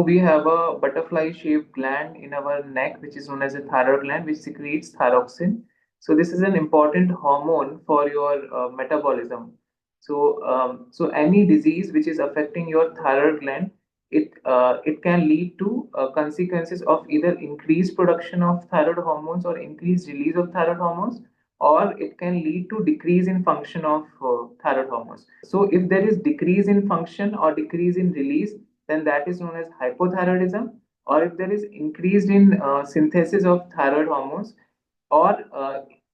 we have a butterfly-shaped gland in our neck, which is known as a thyroid gland, which secretes thyroxine. So this is an important hormone for your metabolism. So any disease which is affecting your thyroid gland, it can lead to consequences of either increased production of thyroid hormones or increased release of thyroid hormones, or it can lead to decrease in function of thyroid hormones. So if there is decrease in function or decrease in release, then that is known as hypothyroidism. Or if there is increased in synthesis of thyroid hormones, or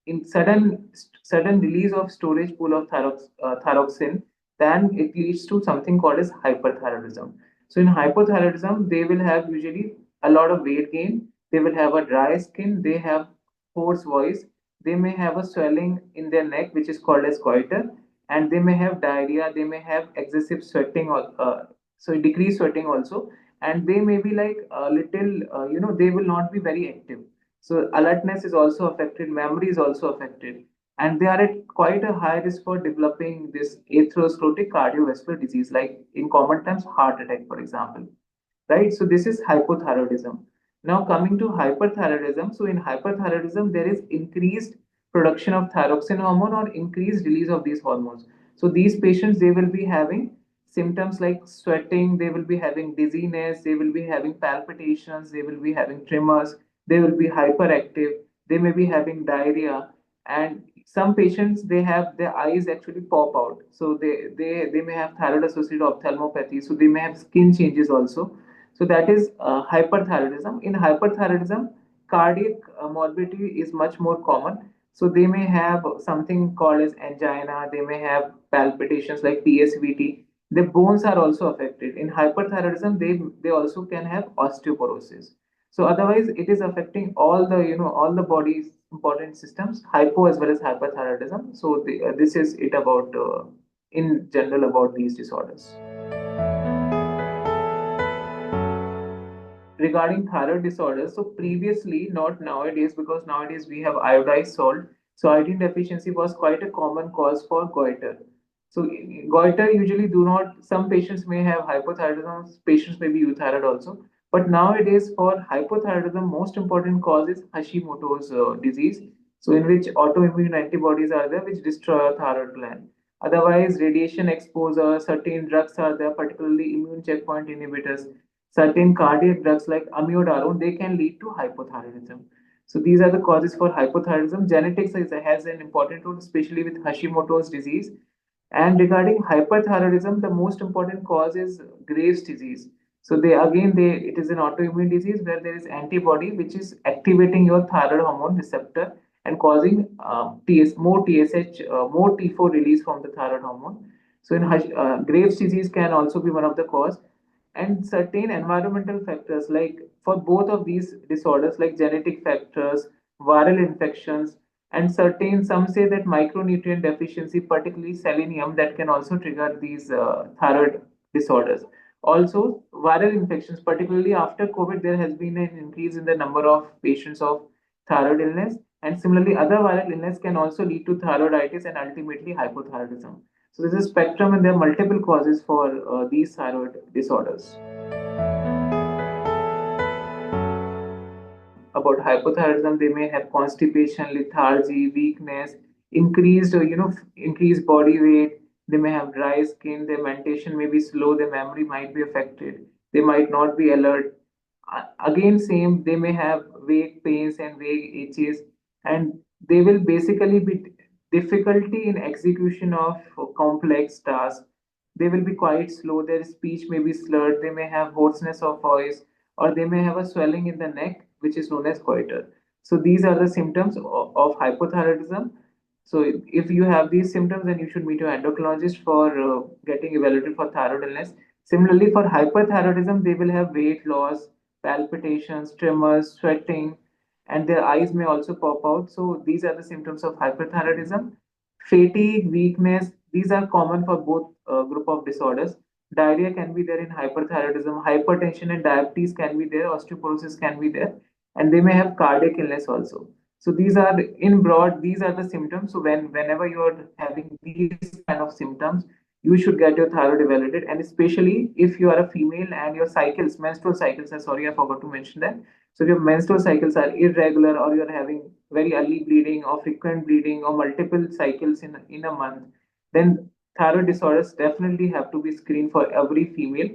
in sudden release of storage pool of thyroxine, then it leads to something called as hyperthyroidism. So in hypothyroidism, they will have usually a lot of weight gain. They will have a dry skin. They have hoarse voice. They may have a swelling in their neck, which is called as goiter, and they may have diarrhea. They may have excessive sweating, or so decreased sweating also, and they may be like a little, they will not be very active. So alertness is also affected, memory is also affected, and they are at quite a high risk for developing this atherosclerotic cardiovascular disease, like in common terms, heart attack, for example. Right? So this is hypothyroidism. Now coming to hyperthyroidism. So in hyperthyroidism, there is increased production of thyroxine hormone or increased release of these hormones. So these patients, they will be having symptoms like sweating, they will be having dizziness, they will be having palpitations, they will be having tremors, they will be hyperactive, they may be having diarrhea, and some patients, they have their eyes actually pop out. So they may have thyroid associated ophthalmopathy, so they may have skin changes also. So that is hyperthyroidism. In hyperthyroidism, cardiac morbidity is much more common. So they may have something called as angina. They may have palpitations like PSVT. The bones are also affected. In hyperthyroidism, they also can have osteoporosis. So otherwise, it is affecting all the body's important systems, hypo as well as hyperthyroidism. So this is it about in general about these disorders. Regarding thyroid disorders, so previously, not nowadays, because nowadays we have iodized salt. So iodine deficiency was quite a common cause for goiter. So goiter usually do not, some patients may have hypothyroidism, patients may be euthyroid also. But nowadays for hypothyroidism, most important cause is Hashimoto's disease. So in which autoimmune antibodies are there which destroy our thyroid gland. Otherwise, radiation exposure, certain drugs are there, particularly immune checkpoint inhibitors, certain cardiac drugs like amiodarone, they can lead to hypothyroidism. So these are the causes for hypothyroidism. Genetics has an important role, especially with Hashimoto's disease. And regarding hyperthyroidism, the most important cause is Graves' disease. So it is an autoimmune disease where there is antibody which is activating your thyroid hormone receptor and causing more TSH, more T4 release from the thyroid hormone. So Graves' disease can also be one of the cause, and certain environmental factors like for both of these disorders like genetic factors, viral infections, and certain, some say that micronutrient deficiency, particularly selenium, that can also trigger these thyroid disorders. Also viral infections, particularly after COVID, there has been an increase in the number of patients of thyroid illness, and similarly other viral illness can also lead to thyroiditis and ultimately hypothyroidism. So there's a spectrum and there are multiple causes for these thyroid disorders. About hypothyroidism, they may have constipation, lethargy, weakness, increased body weight. They may have dry skin. Their mentation may be slow. Their memory might be affected. They might not be alert. Again, same. They may have vague pains and vague itches, and they will basically be difficulty in execution of complex tasks. They will be quite slow. Their speech may be slurred. They may have hoarseness of voice, or they may have a swelling in the neck, which is known as goiter. So these are the symptoms of hypothyroidism. So if you have these symptoms, then you should meet your endocrinologist for getting evaluated for thyroid illness. Similarly, for hyperthyroidism, they will have weight loss, palpitations, tremors, sweating, and their eyes may also pop out. So these are the symptoms of hyperthyroidism. Fatigue, weakness, these are common for both group of disorders. Diarrhea can be there in hyperthyroidism, hypertension and diabetes can be there, osteoporosis can be there, and they may have cardiac illness also. So these are in broad, these are the symptoms. So whenever you're having these kind of symptoms, you should get your thyroid evaluated. And especially if you are a female and your cycles, menstrual cycles, sorry, I forgot to mention that. So if your menstrual cycles are irregular, or you're having very early bleeding or frequent bleeding or multiple cycles in a month, then thyroid disorders definitely have to be screened for every female,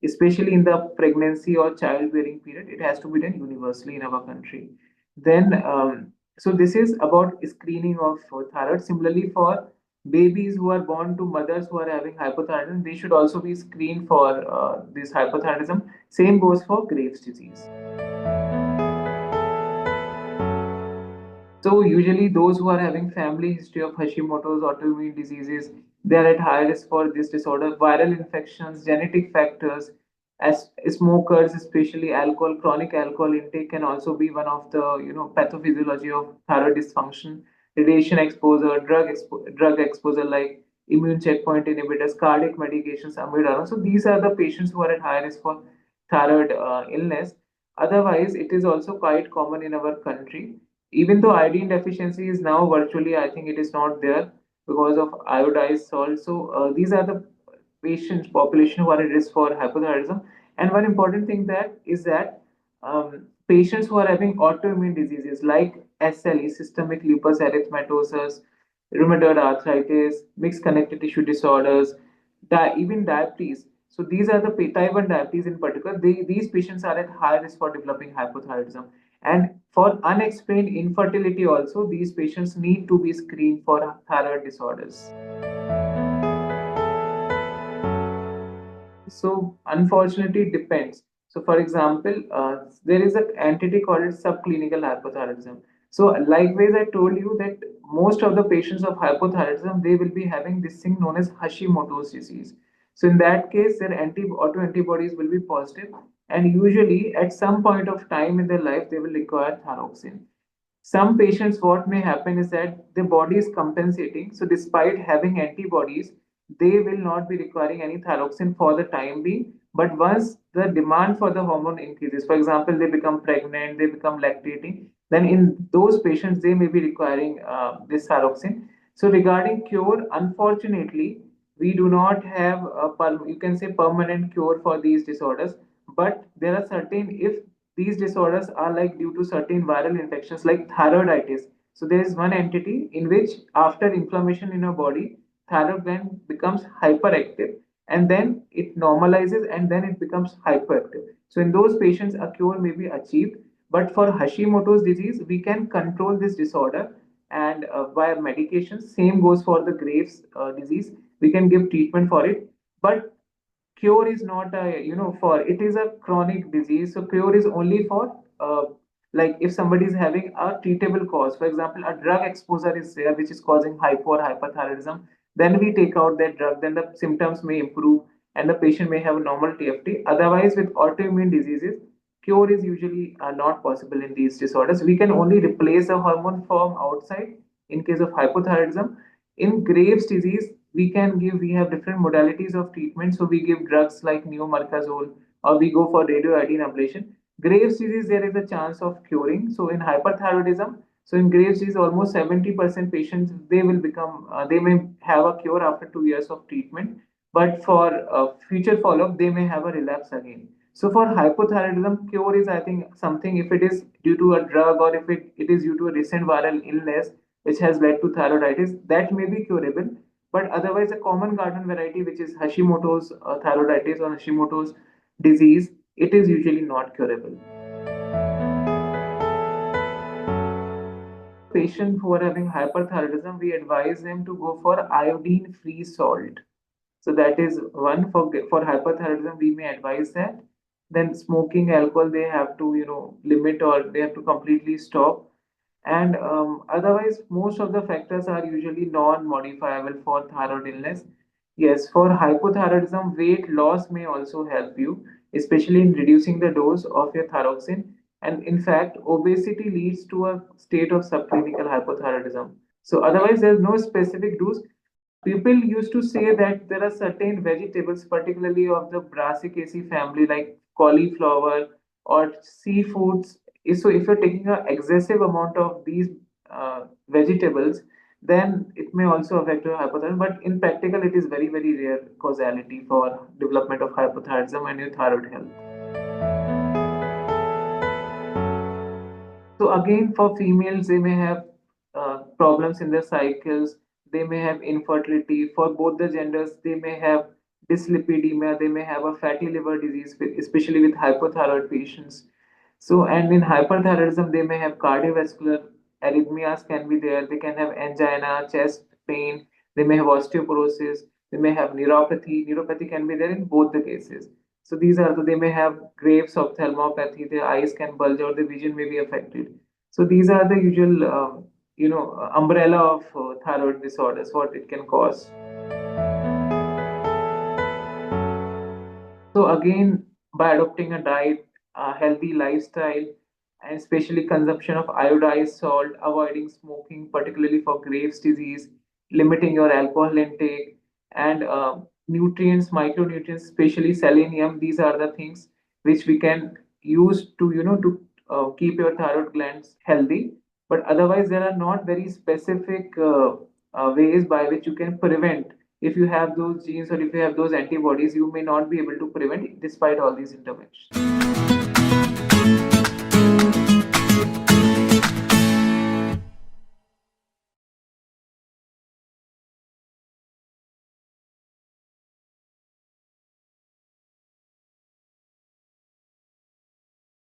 especially in the pregnancy or childbearing period. It has to be done universally in our country. Then, so this is about screening of thyroid. Similarly, for babies who are born to mothers who are having hypothyroidism, they should also be screened for this hypothyroidism. Same goes for Graves' disease. So usually those who are having family history of Hashimoto's, autoimmune diseases, they are at high risk for this disorder. Viral infections, genetic factors, as smokers, especially alcohol, chronic alcohol intake can also be one of the pathophysiology of thyroid dysfunction. Radiation exposure, drug exposure like immune checkpoint inhibitors, cardiac medications, amiodarone. So these are the patients who are at high risk for thyroid illness. Otherwise, it is also quite common in our country, even though iodine deficiency is now virtually, I think it is not there because of iodized salt. So these are the patients population who are at risk for hypothyroidism. And one important thing that is that patients who are having autoimmune diseases like SLE, systemic lupus erythematosus, rheumatoid arthritis, mixed connective tissue disorders, even diabetes. So these are the type 1 diabetes in particular. These patients are at high risk for developing hypothyroidism. And for unexplained infertility also, these patients need to be screened for thyroid disorders. So unfortunately, it depends. So for example, there is an entity called subclinical hypothyroidism. So likewise, I told you that most of the patients of hypothyroidism, they will be having this thing known as Hashimoto's disease. So in that case, their autoantibodies will be positive, and usually at some point of time in their life, they will require thyroxine. Some patients, what may happen is that their body is compensating. So, despite having antibodies, they will not be requiring any thyroxine for the time being. But once the demand for the hormone increases, for example, they become pregnant, they become lactating, then in those patients, they may be requiring this thyroxine. So, regarding cure, unfortunately, we do not have you can say permanent cure for these disorders. But there are certain, if these disorders are like due to certain viral infections like thyroiditis. So there is one entity in which after inflammation in your body, thyroid gland becomes hyperactive, and then it normalizes and then it becomes hyperactive. So in those patients, a cure may be achieved. But for Hashimoto's disease, we can control this disorder and via medication. Same goes for the Graves disease. We can give treatment for it. But cure is not a, for it is a chronic disease. So cure is only for like if somebody is having a treatable cause, for example a drug exposure is there which is causing hypo or hyperthyroidism, then we take out that drug, then the symptoms may improve and the patient may have a normal TFT. Otherwise, with autoimmune diseases, cure is usually not possible in these disorders. We can only replace the hormone from outside in case of hypothyroidism. In Graves disease, we have different modalities of treatment. So we give drugs like neomercazole, or we go for radioiodine ablation. Graves disease, there is a chance of curing. So in hyperthyroidism, so in Graves disease, almost 70% patients, they may have a cure after 2 years of treatment. But for future follow-up, they may have a relapse again. So for hypothyroidism, cure is, I think, something if it is due to a drug, or if it is due to a recent viral illness which has led to thyroiditis, that may be curable. But otherwise, a common garden variety, which is Hashimoto's thyroiditis or Hashimoto's disease, it is usually not curable. Patients who are having hyperthyroidism, we advise them to go for iodine-free salt. So that is one for hyperthyroidism. We may advise that. Then smoking, alcohol, they have to limit, or they have to completely stop. And otherwise, most of the factors are usually non-modifiable for thyroid illness. Yes, for hypothyroidism, weight loss may also help you, especially in reducing the dose of your thyroxine. And in fact, obesity leads to a state of subclinical hypothyroidism. So otherwise, there's no specific dose. People used to say that there are certain vegetables, particularly of the Brassicaceae family, like cauliflower or seafoods. So if you're taking an excessive amount of these vegetables, then it may also affect your hypothyroidism. But in practical, it is very, very rare causality for development of hypothyroidism and your thyroid health. So again, for females, they may have problems in their cycles. They may have infertility. For both the genders, they may have dyslipidemia. They may have a fatty liver disease, especially with hypothyroid patients. So, and in hyperthyroidism, they may have cardiovascular arrhythmias can be there. They can have angina, chest pain. They may have osteoporosis. They may have neuropathy. Neuropathy can be there in both the cases. So these are they may have Graves' ophthalmopathy. Their eyes can bulge or the vision may be affected. So these are the usual, umbrella of thyroid disorders, what it can cause. So again, by adopting a diet, a healthy lifestyle, and especially consumption of iodized salt, avoiding smoking, particularly for Graves' disease, limiting your alcohol intake, and nutrients, micronutrients, especially selenium. These are the things which we can use to keep your thyroid glands healthy. But otherwise, there are not very specific ways by which you can prevent. If you have those genes or if you have those antibodies, you may not be able to prevent it despite all these interventions.